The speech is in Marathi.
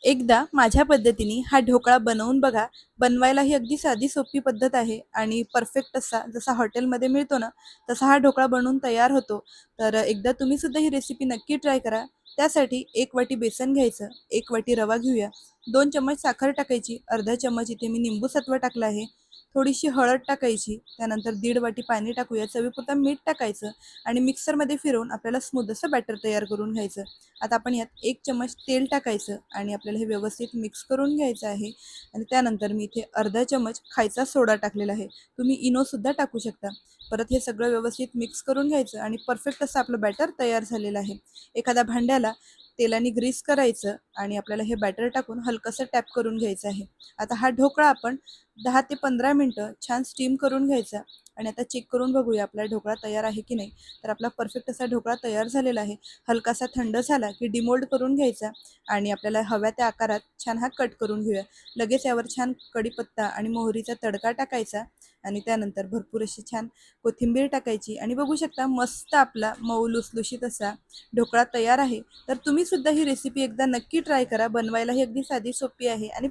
एकदा माझ्या पद्धतीने हा ढोकळा बनवून बघा. बनवायला ही अगदी साधी सोपी पद्धत आहे आणि परफेक्ट असा जसा हॉटेलमध्ये मिळतो ना, तसा हा ढोकळा बनवून तयार होतो. तर एकदा तुम्ही सुद्धा ही रेसिपी नक्की ट्राय करा. त्यासाठी 1 वाटी बेसन घ्यायचं, 1 वाटी रवा घेऊया, 2 चम्मच साखर टाकायची, अर्धा चम्मच इथे मी निंबू सत्व टाकलं आहे, थोडीशी हळद टाकायची, त्यानंतर 1.5 वाटी पाणी टाकूया, चवीपुरतं मीठ टाकायचं आणि मिक्सरमध्ये फिरवून आपल्याला स्मूथ असं बॅटर तयार करून घ्यायचं. आता आपण यात 1 चम्मच तेल टाकायचं आणि आपल्याला हे व्यवस्थित मिक्स करून घ्यायचं आहे. आणि त्यानंतर मी इथे अर्धा चम्मच खायचा सोडा टाकलेला आहे. तुम्ही इनोसुद्धा टाकू शकता. परत हे सगळं व्यवस्थित मिक्स करून घ्यायचं आणि परफेक्ट असं आपलं बॅटर तयार झालेलं आहे. एखाद्या भांड्याला तेलाने ग्रीस करायचं आणि आपल्याला हे बॅटर टाकून हलकंसं टॅप करून घ्यायचं आहे. आता हा ढोकळा आपण 10 ते 15 मिनिटं छान स्टीम करून घ्यायचा आणि आता चेक करून बघूया आपला ढोकळा तयार आहे की नाही. तर आपला परफेक्ट असा ढोकळा तयार झालेला आहे. हलकासा थंड झाला की डिमोल्ड करून घ्यायचा आणि आपल्याला हव्या त्या आकारात छान हा कट करून घेऊया. लगेच यावर छान कढीपत्ता आणि मोहरीचा तडका टाकायचा आणि त्यानंतर भरपूर अशी छान कोथिंबीर टाकायची आणि बघू शकता मस्त आपला मऊ लुसलुशीत असा ढोकळा तयार आहे. तर तुम्ही सुद्धा ही रेसिपी एकदा नक्की ट्राय करा. बनवायला ही अगदी साधी सोपी आहे आणि